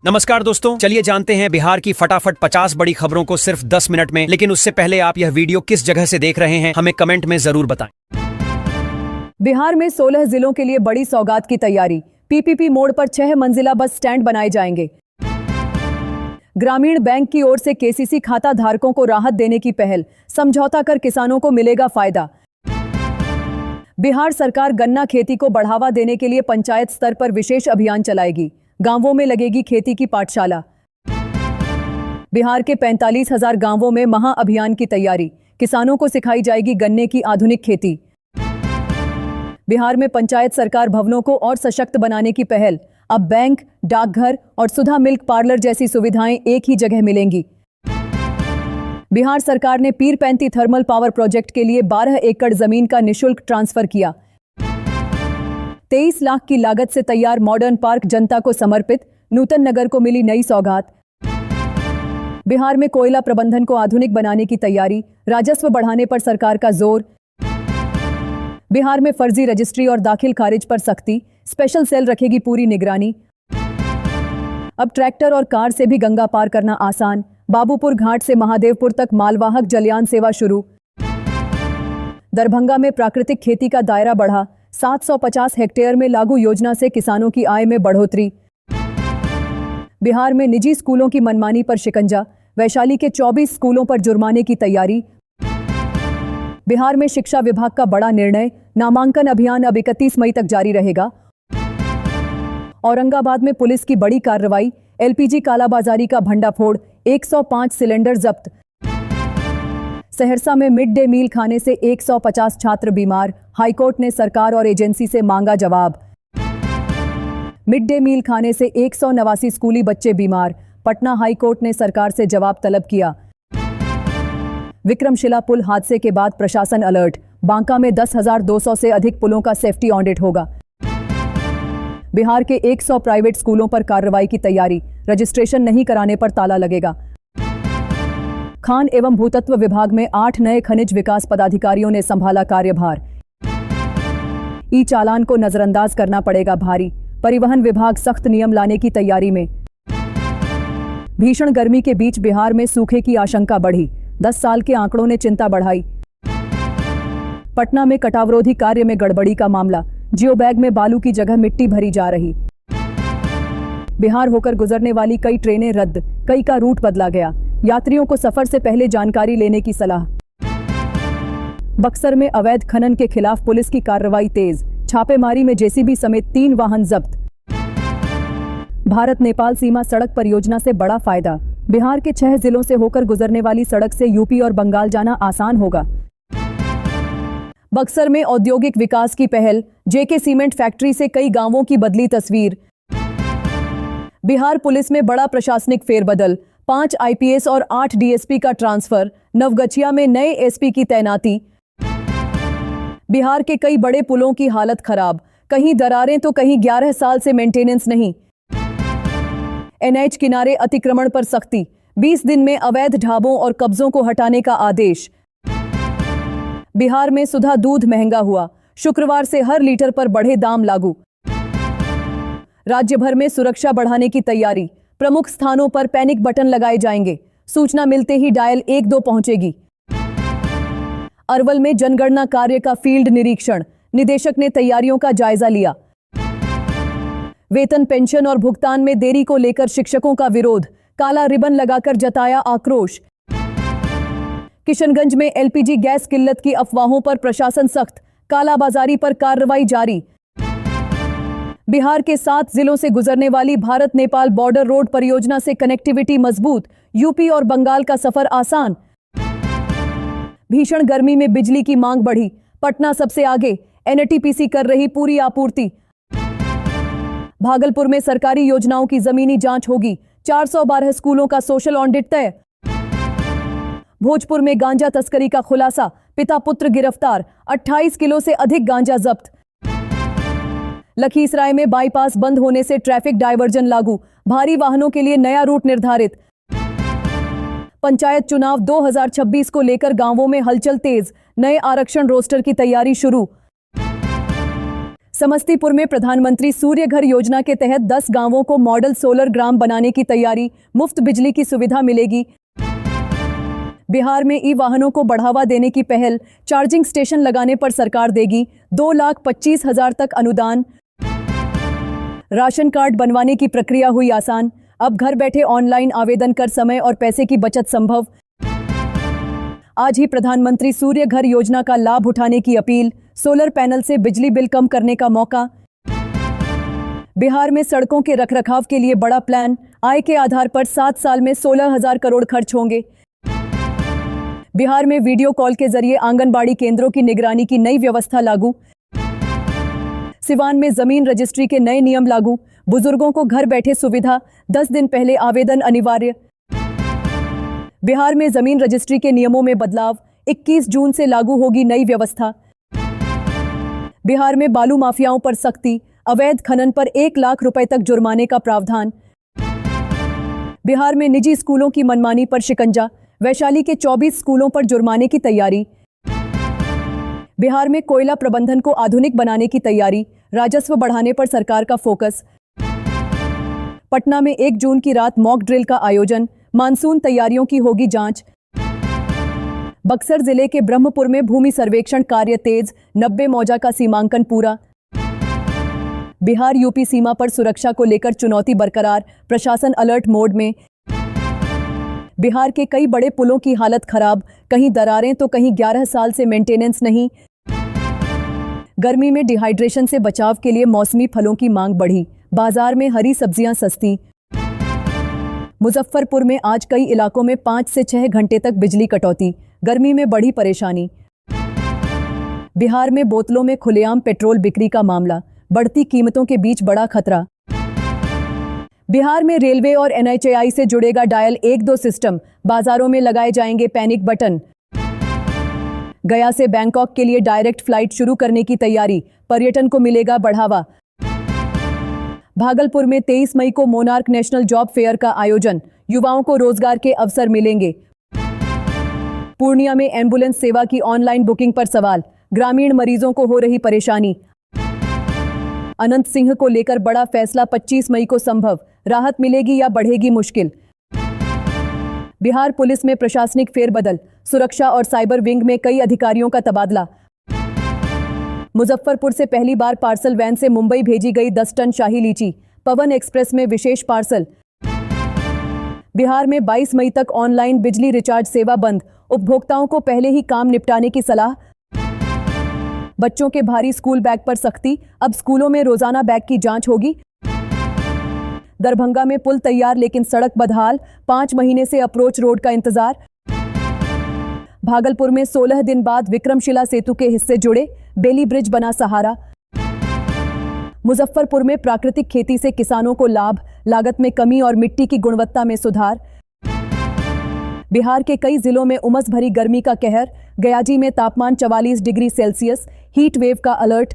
नमस्कार दोस्तों, चलिए जानते हैं बिहार की फटाफट 50 बड़ी खबरों को सिर्फ 10 मिनट में। लेकिन उससे पहले आप यह वीडियो किस जगह से देख रहे हैं हमें कमेंट में जरूर बताएं। बिहार में 16 जिलों के लिए बड़ी सौगात की तैयारी। पीपीपी मोड़ पर 6 मंजिला बस स्टैंड बनाए जाएंगे। ग्रामीण बैंक की ओर से केसीसी खाता धारकों को राहत देने की पहल। समझौता कर किसानों को मिलेगा फायदा। बिहार सरकार गन्ना खेती को बढ़ावा देने के लिए पंचायत स्तर पर विशेष अभियान चलाएगी। गांवों में लगेगी खेती की पाठशाला। बिहार के 45,000 गांवों में महा अभियान की तैयारी। किसानों को सिखाई जाएगी गन्ने की आधुनिक खेती। बिहार में पंचायत सरकार भवनों को और सशक्त बनाने की पहल। अब बैंक, डाकघर और सुधा मिल्क पार्लर जैसी सुविधाएं एक ही जगह मिलेंगी। बिहार सरकार ने पीरपैंती थर्मल पावर प्रोजेक्ट के लिए 12 एकड़ जमीन का निःशुल्क ट्रांसफर किया। 23 लाख की लागत से तैयार मॉडर्न पार्क जनता को समर्पित। नूतन नगर को मिली नई सौगात। बिहार में कोयला प्रबंधन को आधुनिक बनाने की तैयारी। राजस्व बढ़ाने पर सरकार का जोर। बिहार में फर्जी रजिस्ट्री और दाखिल खारिज पर सख्ती। स्पेशल सेल रखेगी पूरी निगरानी। अब ट्रैक्टर और कार से भी गंगा पार करना आसान। बाबूपुर घाट से महादेवपुर तक मालवाहक जलयान सेवा शुरू। दरभंगा में प्राकृतिक खेती का दायरा बढ़ा। 750 हेक्टेयर में लागू योजना से किसानों की आय में बढ़ोतरी। बिहार में निजी स्कूलों की मनमानी पर शिकंजा। वैशाली के 24 स्कूलों पर जुर्माने की तैयारी। बिहार में शिक्षा विभाग का बड़ा निर्णय। नामांकन अभियान अब 31 मई तक जारी रहेगा। औरंगाबाद में पुलिस की बड़ी कार्रवाई। एलपीजी कालाबाजारी का भंडाफोड़। 105 सिलेंडर जब्त। सहरसा में मिड डे मील खाने से 150 छात्र बीमार। हाईकोर्ट ने सरकार और एजेंसी से मांगा जवाब। मिड डे मील खाने से 189 स्कूली बच्चे बीमार। पटना हाईकोर्ट ने सरकार से जवाब तलब किया। विक्रमशिला पुल हादसे के बाद प्रशासन अलर्ट। बांका में 10,200 से अधिक पुलों का सेफ्टी ऑडिट होगा। बिहार के 100 प्राइवेट स्कूलों पर कार्रवाई की तैयारी। रजिस्ट्रेशन नहीं कराने पर ताला लगेगा। खान एवं भूतत्व विभाग में 8 नए खनिज विकास पदाधिकारियों ने संभाला कार्यभार। ई चालान को नजरअंदाज करना पड़ेगा भारी। परिवहन विभाग सख्त नियम लाने की तैयारी में। भीषण गर्मी के बीच बिहार में सूखे की आशंका बढ़ी। 10 साल के आंकड़ों ने चिंता बढ़ाई। पटना में कटावरोधी कार्य में गड़बड़ी का मामला। जियो बैग में बालू की जगह मिट्टी भरी जा रही। बिहार होकर गुजरने वाली कई ट्रेनें रद्द। कई का रूट बदला गया। यात्रियों को सफर से पहले जानकारी लेने की सलाह। बक्सर में अवैध खनन के खिलाफ पुलिस की कार्रवाई तेज। छापेमारी में जेसीबी समेत 3 वाहन जब्त। भारत नेपाल सीमा सड़क परियोजना से बड़ा फायदा। बिहार के 6 जिलों से होकर गुजरने वाली सड़क से यूपी और बंगाल जाना आसान होगा। बक्सर में औद्योगिक विकास की पहल। जेके सीमेंट फैक्ट्री से कई गांवों की बदली तस्वीर। बिहार पुलिस में बड़ा प्रशासनिक फेरबदल। 5 आईपीएस और 8 डीएसपी का ट्रांसफर। नवगछिया में नए एसपी की तैनाती। बिहार के कई बड़े पुलों की हालत खराब। कहीं दरारें तो कहीं 11 साल से मेंटेनेंस नहीं। एनएच किनारे अतिक्रमण पर सख्ती। 20 दिन में अवैध ढाबों और कब्जों को हटाने का आदेश। बिहार में सुधा दूध महंगा हुआ। शुक्रवार से हर लीटर पर बढ़े दाम लागू। राज्य भर में सुरक्षा बढ़ाने की तैयारी। प्रमुख स्थानों पर पैनिक बटन लगाए जाएंगे। सूचना मिलते ही डायल 12 पहुंचेगी। अरवल में जनगणना कार्य का फील्ड निरीक्षण। निदेशक ने तैयारियों का जायजा लिया। वेतन, पेंशन और भुगतान में देरी को लेकर शिक्षकों का विरोध। काला रिबन लगाकर जताया आक्रोश। किशनगंज में एलपीजी गैस किल्लत की अफवाहों पर प्रशासन सख्त। कालाबाजारी पर कार्रवाई जारी। बिहार के 7 जिलों से गुजरने वाली भारत नेपाल बॉर्डर रोड परियोजना से कनेक्टिविटी मजबूत। यूपी और बंगाल का सफर आसान। भीषण गर्मी में बिजली की मांग बढ़ी। पटना सबसे आगे। एनटीपीसी कर रही पूरी आपूर्ति। भागलपुर में सरकारी योजनाओं की जमीनी जांच होगी। 412 स्कूलों का सोशल ऑडिट तय। भोजपुर में गांजा तस्करी का खुलासा। पिता पुत्र गिरफ्तार। 28 किलो से अधिक गांजा जब्त। लखीसराय में बाईपास बंद होने से ट्रैफिक डायवर्जन लागू। भारी वाहनों के लिए नया रूट निर्धारित। पंचायत चुनाव 2026 को लेकर गांवों में हलचल तेज। नए आरक्षण रोस्टर की तैयारी शुरू। समस्तीपुर में प्रधानमंत्री सूर्य घर योजना के तहत 10 गांवों को मॉडल सोलर ग्राम बनाने की तैयारी, मुफ्त बिजली की सुविधा मिलेगी। बिहार में ई वाहनों को बढ़ावा देने की पहल, चार्जिंग स्टेशन लगाने पर सरकार देगी 2,25,000 तक अनुदान। राशन कार्ड बनवाने की प्रक्रिया हुई आसान, अब घर बैठे ऑनलाइन आवेदन कर समय और पैसे की बचत संभव। आज ही प्रधानमंत्री सूर्य घर योजना का लाभ उठाने की अपील, सोलर पैनल से बिजली बिल कम करने का मौका। बिहार में सड़कों के रखरखाव के लिए बड़ा प्लान, आय के आधार पर 7 साल में 16,000 करोड़ खर्च होंगे। बिहार में वीडियो कॉल के जरिए आंगनबाड़ी केंद्रों की निगरानी की नई व्यवस्था लागू। सिवान में जमीन रजिस्ट्री के नए नियम लागू, बुजुर्गों को घर बैठे सुविधा, 10 दिन पहले आवेदन अनिवार्य। बिहार में जमीन रजिस्ट्री के नियमों में बदलाव, 21 जून से लागू होगी नई व्यवस्था। बिहार में बालू माफियाओं पर सख्ती, अवैध खनन पर 1 लाख रुपए तक जुर्माने का प्रावधान। बिहार में निजी स्कूलों की मनमानी पर शिकंजा, वैशाली के 24 स्कूलों पर जुर्माने की तैयारी। बिहार में कोयला प्रबंधन को आधुनिक बनाने की तैयारी, राजस्व बढ़ाने पर सरकार का फोकस। पटना में 1 जून की रात मॉक ड्रिल का आयोजन, मानसून तैयारियों की होगी जांच। बक्सर जिले के ब्रह्मपुर में भूमि सर्वेक्षण कार्य तेज, 90 मौजा का सीमांकन पूरा। बिहार यूपी सीमा पर सुरक्षा को लेकर चुनौती बरकरार, प्रशासन अलर्ट मोड में। बिहार के कई बड़े पुलों की हालत खराब, कहीं दरारें तो कहीं 11 साल से मेंटेनेंस नहीं। गर्मी में डिहाइड्रेशन से बचाव के लिए मौसमी फलों की मांग बढ़ी, बाजार में हरी सब्जियां सस्ती। मुजफ्फरपुर में आज कई इलाकों में 5 से 6 घंटे तक बिजली कटौती, गर्मी में बढ़ी परेशानी। बिहार में बोतलों में खुलेआम पेट्रोल बिक्री का मामला, बढ़ती कीमतों के बीच बड़ा खतरा। बिहार में रेलवे और NHAI से जुड़ेगा डायल 1-2 सिस्टम, बाजारों में लगाए जाएंगे पैनिक बटन। गया से बैंकॉक के लिए डायरेक्ट फ्लाइट शुरू करने की तैयारी, पर्यटन को मिलेगा बढ़ावा। भागलपुर में 23 मई को मोनार्क नेशनल जॉब फेयर का आयोजन, युवाओं को रोजगार के अवसर मिलेंगे। पूर्णिया में एम्बुलेंस सेवा की ऑनलाइन बुकिंग पर सवाल, ग्रामीण मरीजों को हो रही परेशानी। अनंत सिंह को लेकर बड़ा फैसला, 25 मई को संभव, राहत मिलेगी या बढ़ेगी मुश्किल। बिहार पुलिस में प्रशासनिक फेरबदल, सुरक्षा और साइबर विंग में कई अधिकारियों का तबादला। मुजफ्फरपुर से पहली बार पार्सल वैन से मुंबई भेजी गई 10 टन शाही लीची, पवन एक्सप्रेस में विशेष पार्सल। बिहार में 22 मई तक ऑनलाइन बिजली रिचार्ज सेवा बंद, उपभोक्ताओं को पहले ही काम निपटाने की सलाह। बच्चों के भारी स्कूल बैग पर सख्ती, अब स्कूलों में रोजाना बैग की जांच होगी। दरभंगा में पुल तैयार लेकिन सड़क बदहाल, 5 महीने से अप्रोच रोड का इंतजार। भागलपुर में 16 दिन बाद विक्रमशिला सेतु के हिस्से जुड़े, बेली ब्रिज बना सहारा। मुजफ्फरपुर में प्राकृतिक खेती से किसानों को लाभ, लागत में कमी और मिट्टी की गुणवत्ता में सुधार। बिहार के कई जिलों में उमस भरी गर्मी का कहर, गयाजी में तापमान 44 डिग्री सेल्सियस, हीट वेव का अलर्ट।